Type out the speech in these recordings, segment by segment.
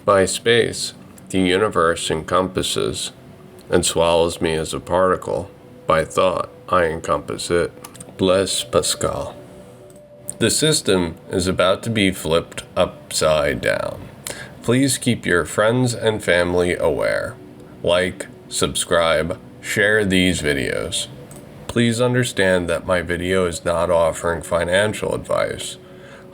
By space, the universe encompasses and swallows me as a particle. By thought, I encompass it. Blaise Pascal. The system is about to be flipped upside down. Please keep your friends and family aware. Like, subscribe, share these videos. Please understand that my video is not offering financial advice.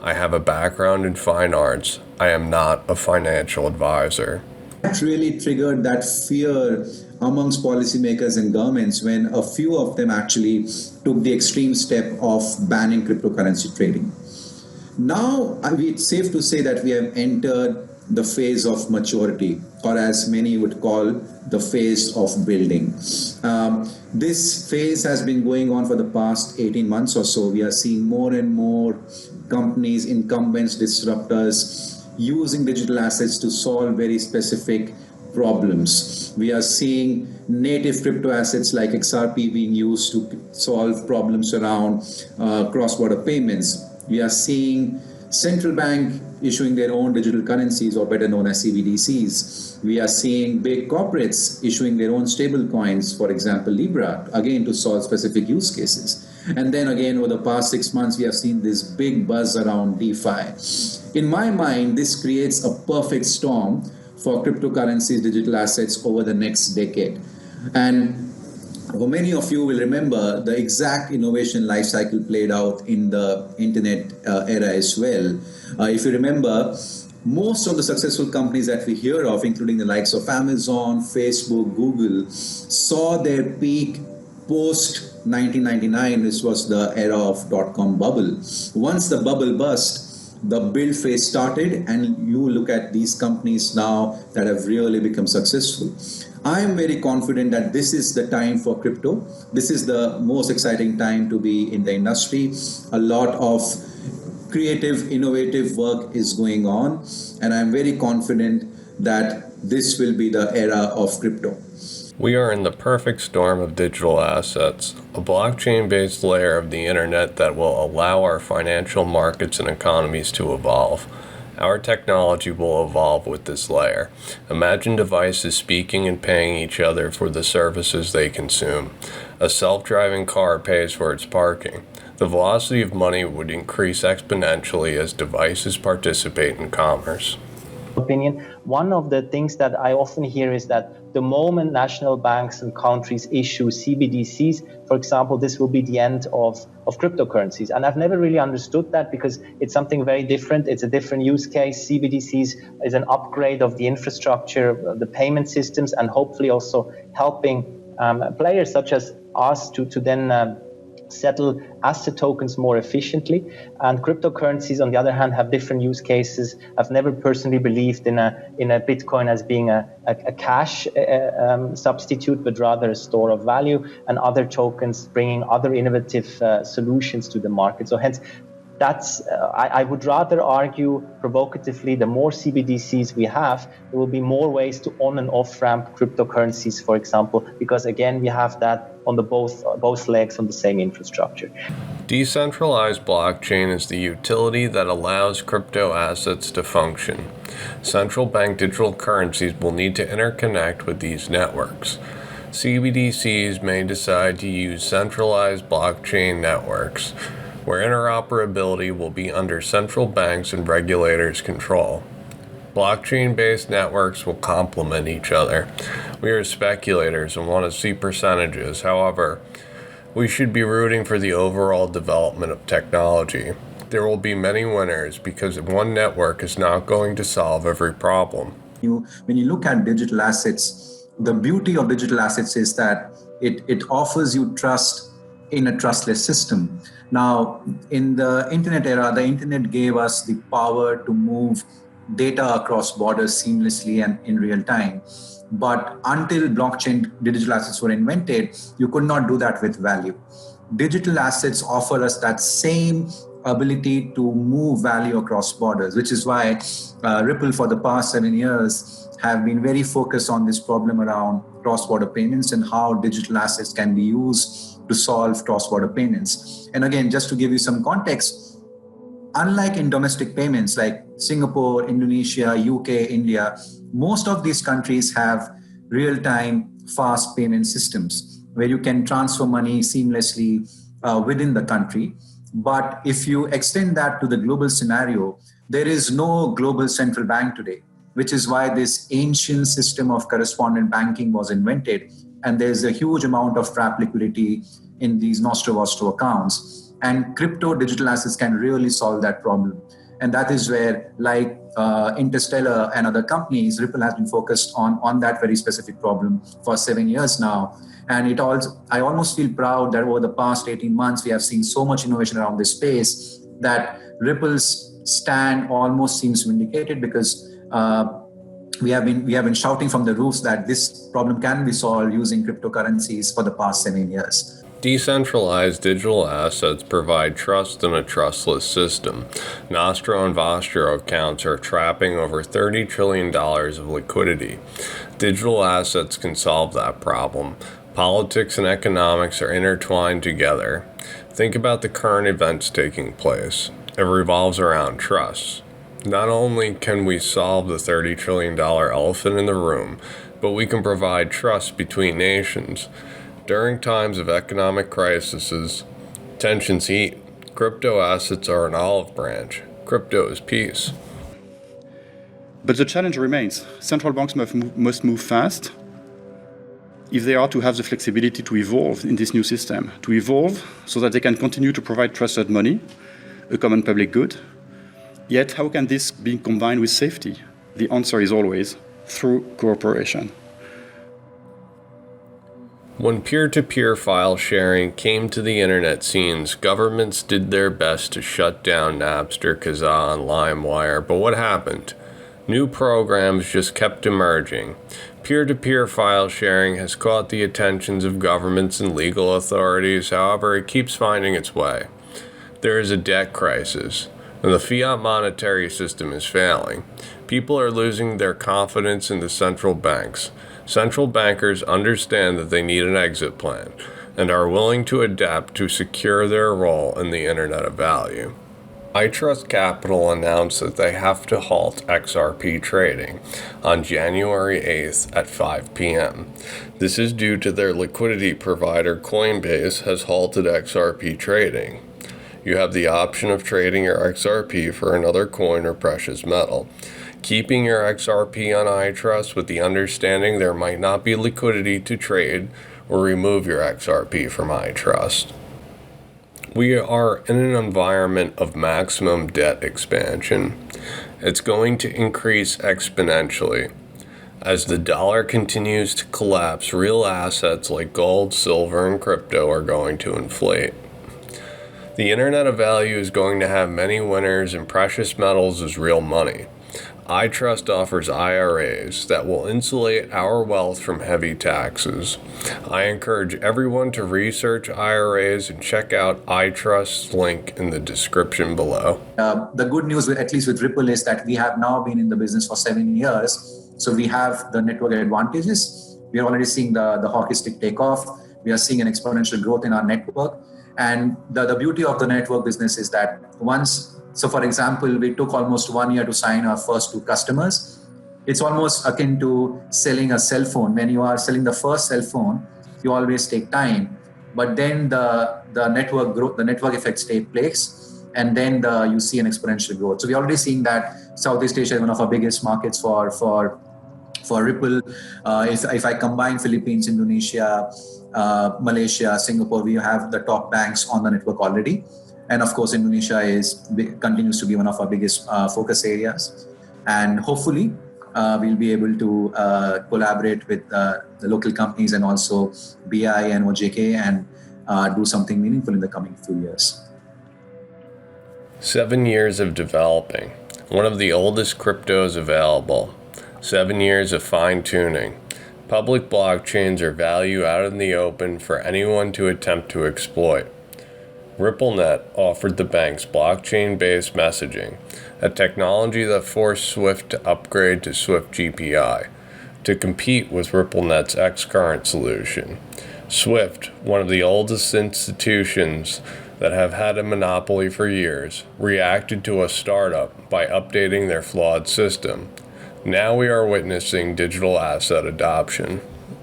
I have a background in fine arts. I am not a financial advisor. That really triggered that fear amongst policymakers and governments when a few of them actually took the extreme step of banning cryptocurrency trading. Now, it's safe to say that we have entered the phase of maturity, or as many would call, the phase of building. This phase has been going on for the past 18 months or so. We are seeing more and more companies, incumbents, disruptors, using digital assets to solve very specific problems. We are seeing native crypto assets like XRP being used to solve problems around cross-border payments. We are seeing central bank issuing their own digital currencies, or better known as CBDCs. We are seeing big corporates issuing their own stable coins, for example, Libra, again to solve specific use cases. And then again, over the past 6 months, we have seen this big buzz around DeFi. In my mind, this creates a perfect storm for cryptocurrencies, digital assets over the next decade. And for many of you will remember the exact innovation life cycle played out in the internet era as well. If you remember, most of the successful companies that we hear of, including the likes of Amazon, Facebook, Google, saw their peak post 1999. This was the era of dot-com bubble. Once the bubble burst, the build phase started, and you look at these companies now that have really become successful. I am very confident that this is the time for crypto. This is the most exciting time to be in the industry. A lot of creative, innovative work is going on, and I'm very confident that this will be the era of crypto. We are in the perfect storm of digital assets, a blockchain-based layer of the internet that will allow our financial markets and economies to evolve. Our technology will evolve with this layer. Imagine devices speaking and paying each other for the services they consume. A self-driving car pays for its parking. The velocity of money would increase exponentially as devices participate in commerce. Opinion. One of the things that I often hear is that the moment national banks and countries issue CBDCs, for example, this will be the end of cryptocurrencies. And I've never really understood that, because it's something very different. It's a different use case. CBDCs is an upgrade of the infrastructure, the payment systems, and hopefully also helping players such as us to then settle asset tokens more efficiently. And cryptocurrencies, on the other hand, have different use cases. I've never personally believed in a Bitcoin as being a cash substitute, but rather a store of value, and other tokens bringing other innovative solutions to the market. So hence, that's I would rather argue provocatively, the more CBDCs we have, there will be more ways to on and off ramp cryptocurrencies, for example, because again, we have that on the both legs on the same infrastructure. Decentralized blockchain is the utility that allows crypto assets to function. Central bank digital currencies will need to interconnect with these networks. CBDCs may decide to use centralized blockchain networks, where interoperability will be under central banks and regulators' control. Blockchain-based networks will complement each other. We are speculators and want to see percentages. However, we should be rooting for the overall development of technology. There will be many winners because one network is not going to solve every problem. When you look at digital assets, the beauty of digital assets is that it offers you trust in a trustless system. Now, in the internet era, the internet gave us the power to move data across borders seamlessly and in real time. But until blockchain digital assets were invented, you could not do that with value. Digital assets offer us that same ability to move value across borders, which is why Ripple for the past 7 years have been very focused on this problem around cross-border payments and how digital assets can be used to solve cross-border payments. And again, just to give you some context, unlike in domestic payments like Singapore, Indonesia, UK, India, most of these countries have real-time fast payment systems where you can transfer money seamlessly within the country. But if you extend that to the global scenario, there is no global central bank today, which is why this ancient system of correspondent banking was invented. And there's a huge amount of trap liquidity in these nostro vostro accounts. And crypto digital assets can really solve that problem. And that is where, like Interstellar and other companies, Ripple has been focused on that very specific problem for 7 years now. And I almost feel proud that over the past 18 months, we have seen so much innovation around this space that Ripple's stand almost seems vindicated, because we have been shouting from the roofs that this problem can be solved using cryptocurrencies for the past 7 years. Decentralized digital assets provide trust in a trustless system. Nostro and Vostro accounts are trapping over $30 trillion of liquidity. Digital assets can solve that problem. Politics and economics are intertwined together. Think about the current events taking place. It revolves around trust. Not only can we solve the $30 trillion elephant in the room, but we can provide trust between nations. During times of economic crises, tensions heat. Crypto assets are an olive branch. Crypto is peace. But the challenge remains. Central banks must move fast if they are to have the flexibility to evolve in this new system, to evolve so that they can continue to provide trusted money, a common public good. Yet, how can this be combined with safety? The answer is always through cooperation. When peer-to-peer file sharing came to the internet scenes, governments did their best to shut down Napster, Kazaa, and LimeWire, but what happened? New programs just kept emerging. Peer-to-peer file sharing has caught the attentions of governments and legal authorities, however, it keeps finding its way. There is a debt crisis, and the fiat monetary system is failing. People are losing their confidence in the central banks. Central bankers understand that they need an exit plan and are willing to adapt to secure their role in the Internet of Value. iTrustCapital announced that they have to halt XRP trading on January 8th at 5 p.m. This is due to their liquidity provider Coinbase has halted XRP trading. You have the option of trading your XRP for another coin or precious metal. Keeping your XRP on iTrust with the understanding there might not be liquidity to trade, or remove your XRP from iTrust. We are in an environment of maximum debt expansion. It's going to increase exponentially. As the dollar continues to collapse, real assets like gold, silver, and crypto are going to inflate. The Internet of Value is going to have many winners, and precious metals is real money. iTrust offers IRAs that will insulate our wealth from heavy taxes. I encourage everyone to research IRAs and check out iTrust's link in the description below. The good news, at least with Ripple, is that we have now been in the business for 7 years. So we have the network advantages. We are already seeing the hockey stick take off. We are seeing an exponential growth in our network. And the beauty of the network business is that so for example, we took almost 1 year to sign our first 2 customers. It's almost akin to selling a cell phone. When you are selling the first cell phone, you always take time. But then the network growth, the network effects take place, and then you see an exponential growth. So we're already seeing that Southeast Asia is one of our biggest markets for Ripple. If I combine Philippines, Indonesia, Malaysia, Singapore, we have the top banks on the network already. And of course, Indonesia continues to be one of our biggest focus areas. And hopefully, we'll be able to collaborate with the local companies and also BI and OJK and do something meaningful in the coming few years. 7 years of developing. One of the oldest cryptos available. 7 years of fine-tuning. Public blockchains are value out in the open for anyone to attempt to exploit. RippleNet offered the banks blockchain-based messaging, a technology that forced Swift to upgrade to Swift GPI to compete with RippleNet's Xcurrent solution. Swift, one of the oldest institutions that have had a monopoly for years reacted to a startup by updating their flawed system. Now we are witnessing digital asset adoption.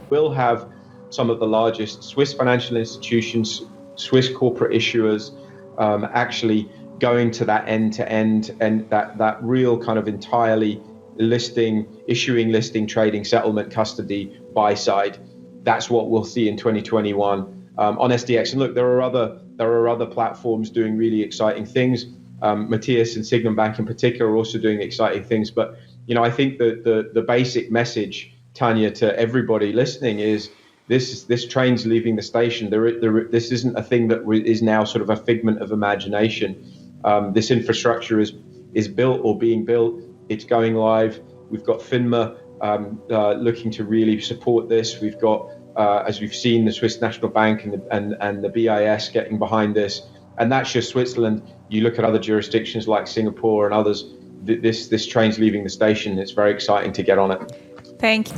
We'll have some of the largest Swiss financial institutions, Swiss corporate issuers, actually going to that end-to-end and that real kind of entirely issuing, listing, trading, settlement, custody, buy side. That's what we'll see in 2021 on SDX. And look, there are other platforms doing really exciting things. Matthias and Signum Bank in particular are also doing exciting things. But I think that the basic message, Tanya, to everybody listening is this train's leaving the station. This isn't a thing that is now sort of a figment of imagination. This infrastructure is built or being built. It's going live. We've got FINMA looking to really support this. We've got, as we've seen, the Swiss National Bank and the BIS getting behind this. And that's just Switzerland. You look at other jurisdictions like Singapore and others. This train's leaving the station. It's very exciting to get on it. Thank you.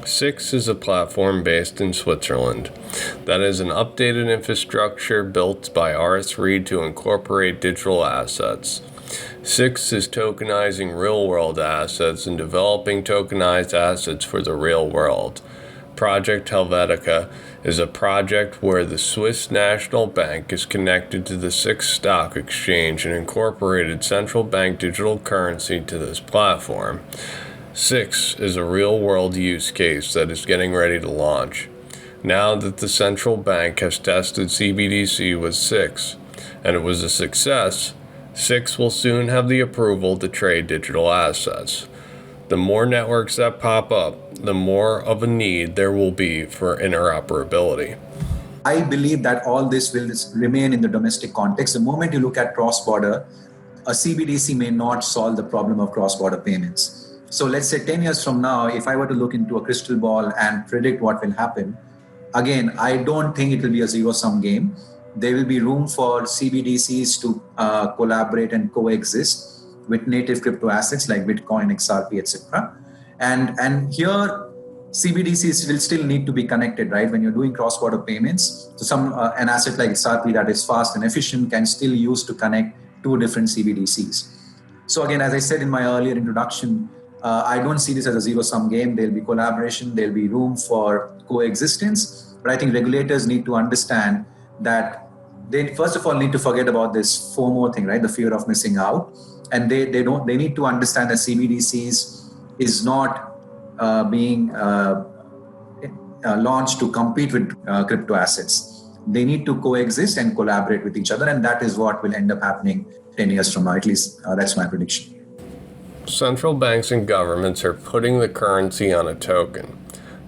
SIX is a platform based in Switzerland that is an updated infrastructure built by R3 to incorporate digital assets. SIX is tokenizing real-world assets and developing tokenized assets for the real world. Project Helvetica is a project where the Swiss National Bank is connected to the SIX stock exchange and incorporated central bank digital currency to this platform. SIX is a real-world use case that is getting ready to launch. Now that the central bank has tested CBDC with SIX, and it was a success, SIX will soon have the approval to trade digital assets. The more networks that pop up, the more of a need there will be for interoperability. I believe that all this will remain in the domestic context. The moment you look at cross-border, a CBDC may not solve the problem of cross-border payments. So let's say 10 years from now, if I were to look into a crystal ball and predict what will happen, again, I don't think it will be a zero-sum game. There will be room for CBDCs to collaborate and coexist with native crypto assets like Bitcoin, XRP, etc. And here, CBDCs will still need to be connected, right? When you're doing cross-border payments, so an asset like XRP that is fast and efficient can still use to connect two different CBDCs. So again, as I said in my earlier introduction, I don't see this as a zero-sum game. There'll be collaboration, there'll be room for coexistence, but I think regulators need to understand that they first of all need to forget about this FOMO thing, right? The fear of missing out. And they need to understand that CBDCs is not being launched to compete with crypto assets. They need to coexist and collaborate with each other, and that is what will end up happening 10 years from now. At least that's my prediction. Central banks and governments are putting the currency on a token.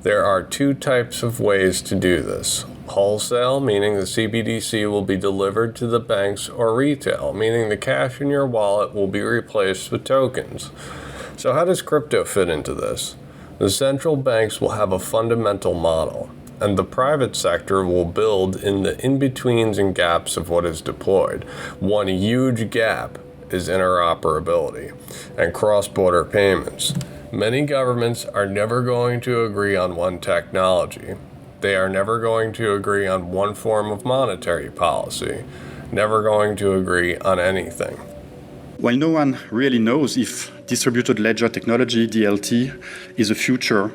There are two types of ways to do this. Wholesale, meaning the CBDC will be delivered to the banks, or retail, meaning the cash in your wallet will be replaced with tokens. So how does crypto fit into this? The central banks will have a fundamental model, and the private sector will build in the in-betweens and gaps of what is deployed. One huge gap is interoperability and cross-border payments. Many governments are never going to agree on one technology. They are never going to agree on one form of monetary policy, never going to agree on anything. While no one really knows if distributed ledger technology, DLT, is the future,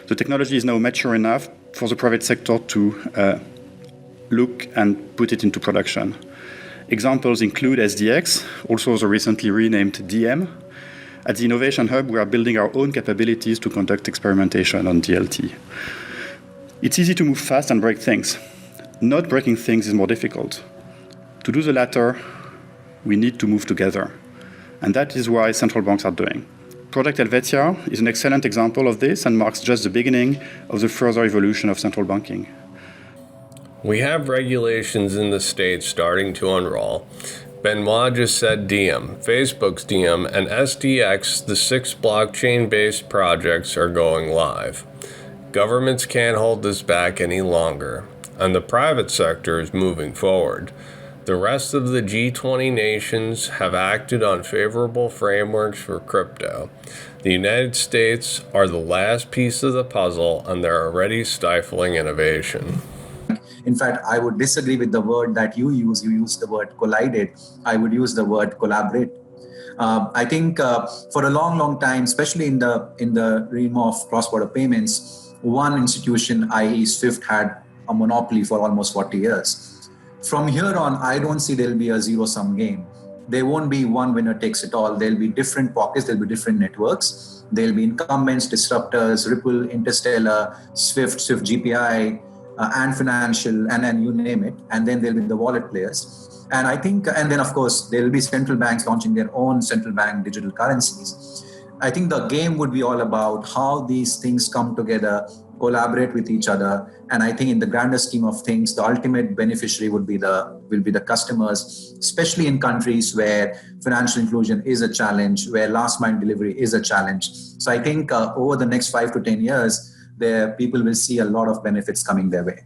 the technology is now mature enough for the private sector to look and put it into production. Examples include SDX, also the recently renamed DM. At the Innovation Hub, we are building our own capabilities to conduct experimentation on DLT. It's easy to move fast and break things. Not breaking things is more difficult. To do the latter, we need to move together. And that is why central banks are doing. Project Helvetia is an excellent example of this and marks just the beginning of the further evolution of central banking. We have regulations in the States starting to unroll. Benoit just said Diem, Facebook's Diem, and SDX, the 6 blockchain-based projects, are going live. Governments can't hold this back any longer, and the private sector is moving forward. The rest of the G20 nations have acted on favorable frameworks for crypto. The United States are the last piece of the puzzle, and they're already stifling innovation. In fact, I would disagree with the word that you use. You use the word collided. I would use the word collaborate. I think for a long time, especially in the realm of cross-border payments, one institution, i.e. SWIFT, had a monopoly for almost 40 years. From here on, I don't see there'll be a zero-sum game. There won't be one winner takes it all. There'll be different pockets, there'll be different networks. There'll be incumbents, disruptors, Ripple, Interstellar, SWIFT GPI, and Financial, and then you name it. And then there'll be the wallet players. And I think, and then of course, there'll be central banks launching their own central bank digital currencies. I think the game would be all about how these things come together, collaborate with each other. And I think in the grander scheme of things, the ultimate beneficiary will be the customers, especially in countries where financial inclusion is a challenge, where last mile delivery is a challenge. So I think over the next 5 to 10 years, people will see a lot of benefits coming their way.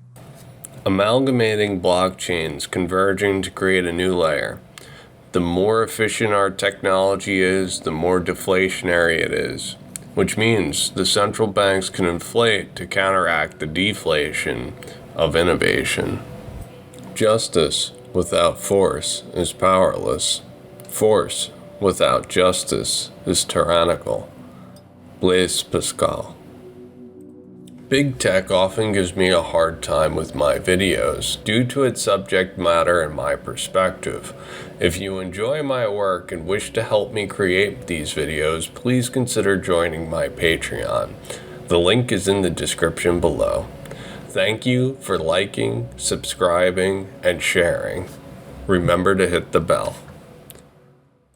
Amalgamating blockchains, converging to create a new layer. The more efficient our technology is, the more deflationary it is, which means the central banks can inflate to counteract the deflation of innovation. Justice without force is powerless. Force without justice is tyrannical. Blaise Pascal. Big tech often gives me a hard time with my videos due to its subject matter and my perspective. If you enjoy my work and wish to help me create these videos, please consider joining my Patreon. The link is in the description below. Thank you for liking, subscribing, and sharing. Remember to hit the bell.